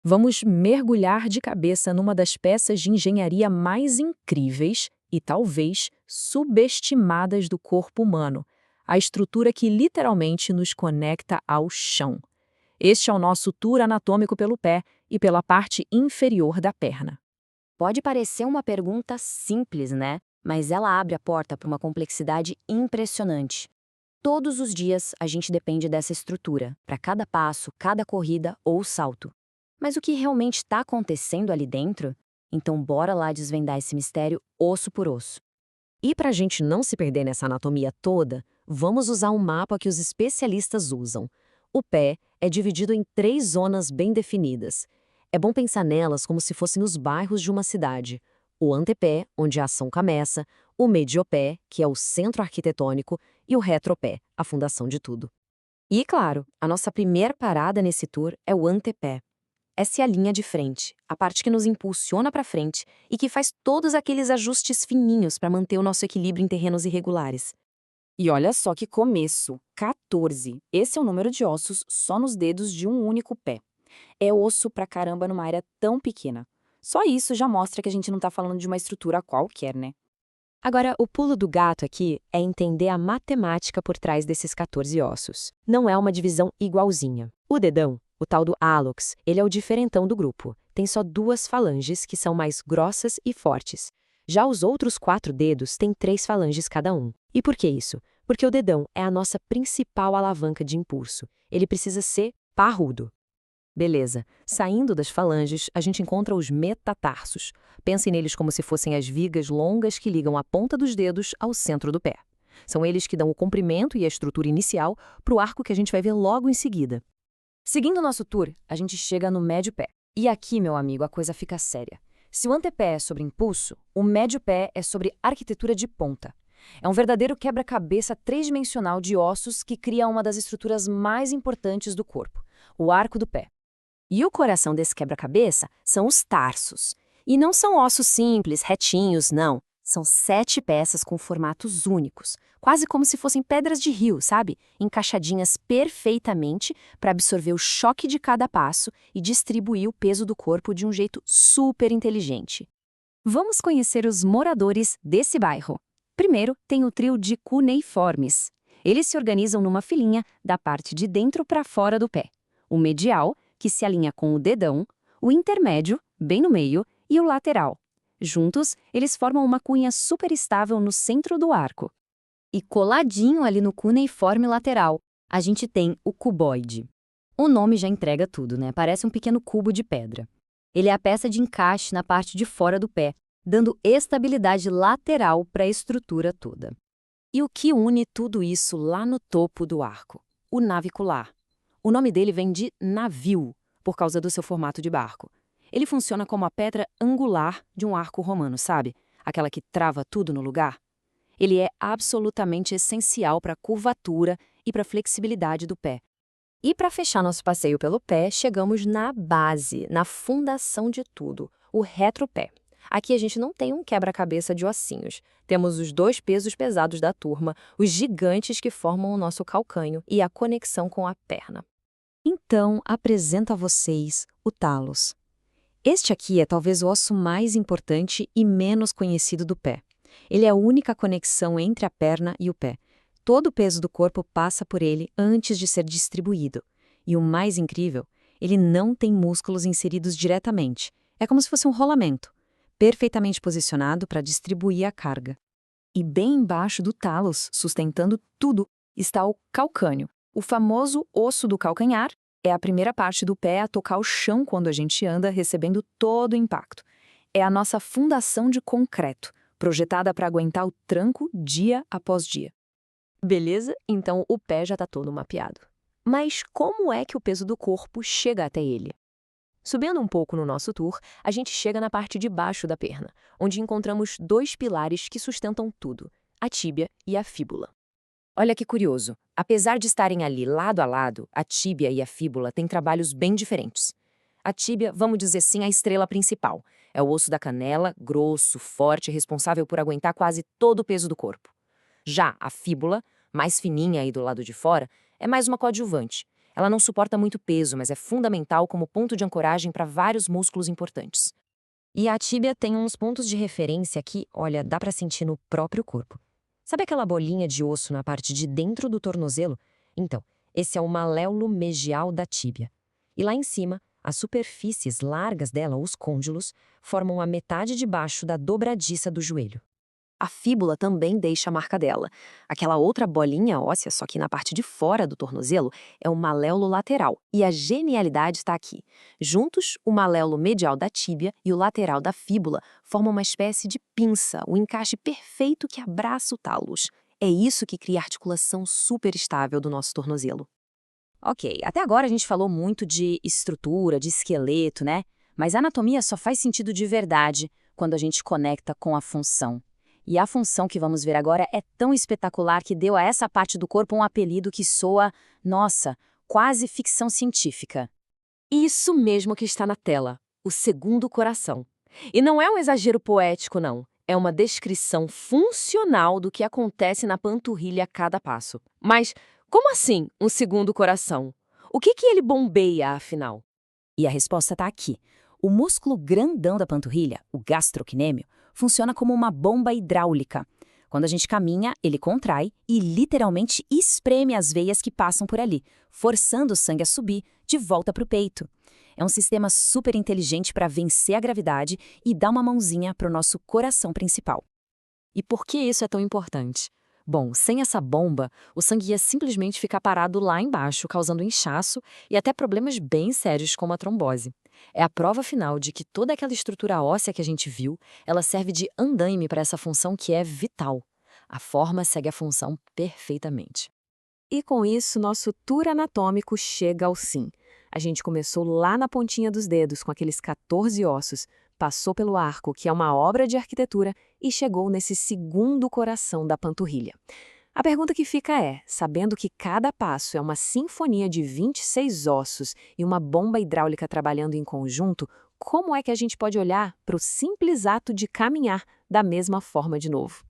Vamos mergulhar de cabeça numa das peças de engenharia mais incríveis e talvez subestimadas do corpo humano, a estrutura que literalmente nos conecta ao chão. Este é o nosso tour anatômico pelo pé e pela parte inferior da perna. Pode parecer uma pergunta simples, né? Mas ela abre a porta para uma complexidade impressionante. Todos os dias a gente depende dessa estrutura, para cada passo, cada corrida ou salto. Mas o que realmente está acontecendo ali dentro? Então bora lá desvendar esse mistério osso por osso. E para a gente não se perder nessa anatomia toda, vamos usar um mapa que os especialistas usam. O pé é dividido em 3 zonas bem definidas. É bom pensar nelas como se fossem os bairros de uma cidade. O antepé, onde a ação começa, o mediopé, que é o centro arquitetônico, e o retropé, a fundação de tudo. E, claro, a nossa primeira parada nesse tour é o antepé. Essa é a linha de frente, a parte que nos impulsiona para frente e que faz todos aqueles ajustes fininhos para manter o nosso equilíbrio em terrenos irregulares. E olha só que começo, 14. Esse é o número de ossos só nos dedos de um único pé. É osso pra caramba numa área tão pequena. Só isso já mostra que a gente não tá falando de uma estrutura qualquer, né? Agora, o pulo do gato aqui é entender a matemática por trás desses 14 ossos. Não é uma divisão igualzinha. O dedão, o tal do hálux, ele é o diferentão do grupo. Tem só 2 falanges que são mais grossas e fortes. Já os outros 4 dedos têm 3 falanges cada um. E por que isso? Porque o dedão é a nossa principal alavanca de impulso. Ele precisa ser parrudo. Beleza. Saindo das falanges, a gente encontra os metatarsos. Pensem neles como se fossem as vigas longas que ligam a ponta dos dedos ao centro do pé. São eles que dão o comprimento e a estrutura inicial para o arco que a gente vai ver logo em seguida. Seguindo o nosso tour, a gente chega no médio pé. E aqui, meu amigo, a coisa fica séria. Se o antepé é sobre impulso, o médio pé é sobre arquitetura de ponta. É um verdadeiro quebra-cabeça tridimensional de ossos que cria uma das estruturas mais importantes do corpo, o arco do pé. E o coração desse quebra-cabeça são os tarsos. E não são ossos simples, retinhos, não. São 7 peças com formatos únicos, quase como se fossem pedras de rio, sabe? Encaixadinhas perfeitamente para absorver o choque de cada passo e distribuir o peso do corpo de um jeito super inteligente. Vamos conhecer os moradores desse bairro. Primeiro, tem o trio de cuneiformes. Eles se organizam numa filinha da parte de dentro para fora do pé. O medial, que se alinha com o dedão, o intermédio, bem no meio, e o lateral. Juntos, eles formam uma cunha super estável no centro do arco. E coladinho ali no cuneiforme lateral, a gente tem o cuboide. O nome já entrega tudo, né? Parece um pequeno cubo de pedra. Ele é a peça de encaixe na parte de fora do pé, dando estabilidade lateral para a estrutura toda. E o que une tudo isso lá no topo do arco? O navicular. O nome dele vem de navio, por causa do seu formato de barco. Ele funciona como a pedra angular de um arco romano, sabe? Aquela que trava tudo no lugar. Ele é absolutamente essencial para a curvatura e para a flexibilidade do pé. E para fechar nosso passeio pelo pé, chegamos na base, na fundação de tudo, o retropé. Aqui a gente não tem um quebra-cabeça de ossinhos. Temos os 2 pesos pesados da turma, os gigantes que formam o nosso calcânio e a conexão com a perna. Então, apresento a vocês o talos. Este aqui é talvez o osso mais importante e menos conhecido do pé. Ele é a única conexão entre a perna e o pé. Todo o peso do corpo passa por ele antes de ser distribuído. E o mais incrível, ele não tem músculos inseridos diretamente. É como se fosse um rolamento, perfeitamente posicionado para distribuir a carga. E bem embaixo do talos, sustentando tudo, está o calcânio. O famoso osso do calcanhar é a primeira parte do pé a tocar o chão quando a gente anda, recebendo todo o impacto. É a nossa fundação de concreto, projetada para aguentar o tranco dia após dia. Beleza? Então o pé já está todo mapeado. Mas como é que o peso do corpo chega até ele? Subindo um pouco no nosso tour, a gente chega na parte de baixo da perna, onde encontramos 2 pilares que sustentam tudo, a tíbia e a fíbula. Olha que curioso, apesar de estarem ali lado a lado, a tíbia e a fíbula têm trabalhos bem diferentes. A tíbia, vamos dizer assim, a estrela principal. É o osso da canela, grosso, forte, responsável por aguentar quase todo o peso do corpo. Já a fíbula, mais fininha aí do lado de fora, é mais uma coadjuvante. Ela não suporta muito peso, mas é fundamental como ponto de ancoragem para vários músculos importantes. E a tíbia tem uns pontos de referência que, olha, dá pra sentir no próprio corpo. Sabe aquela bolinha de osso na parte de dentro do tornozelo? Então, esse é o maléolo medial da tíbia. E lá em cima, as superfícies largas dela, os côndilos, formam a metade de baixo da dobradiça do joelho. A fíbula também deixa a marca dela. Aquela outra bolinha óssea, só que na parte de fora do tornozelo, é o maléolo lateral. E a genialidade está aqui. Juntos, o maléolo medial da tíbia e o lateral da fíbula formam uma espécie de pinça, o encaixe perfeito que abraça o tálus. É isso que cria a articulação super estável do nosso tornozelo. Ok, até agora a gente falou muito de estrutura, de esqueleto, né? Mas a anatomia só faz sentido de verdade quando a gente conecta com a função. E a função que vamos ver agora é tão espetacular que deu a essa parte do corpo um apelido que soa, nossa, quase ficção científica. Isso mesmo que está na tela, o segundo coração. E não é um exagero poético, não. É uma descrição funcional do que acontece na panturrilha a cada passo. Mas como assim um segundo coração? O que ele bombeia, afinal? E a resposta está aqui. O músculo grandão da panturrilha, o gastrocnêmio, funciona como uma bomba hidráulica. Quando a gente caminha, ele contrai e literalmente espreme as veias que passam por ali, forçando o sangue a subir de volta para o peito. É um sistema super inteligente para vencer a gravidade e dar uma mãozinha para o nosso coração principal. E por que isso é tão importante? Bom, sem essa bomba, o sangue ia simplesmente ficar parado lá embaixo, causando inchaço e até problemas bem sérios como a trombose. É a prova final de que toda aquela estrutura óssea que a gente viu, ela serve de andaime para essa função que é vital. A forma segue a função perfeitamente. E com isso, nosso tour anatômico chega ao fim. A gente começou lá na pontinha dos dedos, com aqueles 14 ossos, passou pelo arco, que é uma obra de arquitetura, e chegou nesse segundo coração da panturrilha. A pergunta que fica é, sabendo que cada passo é uma sinfonia de 26 ossos e uma bomba hidráulica trabalhando em conjunto, como é que a gente pode olhar para o simples ato de caminhar da mesma forma de novo?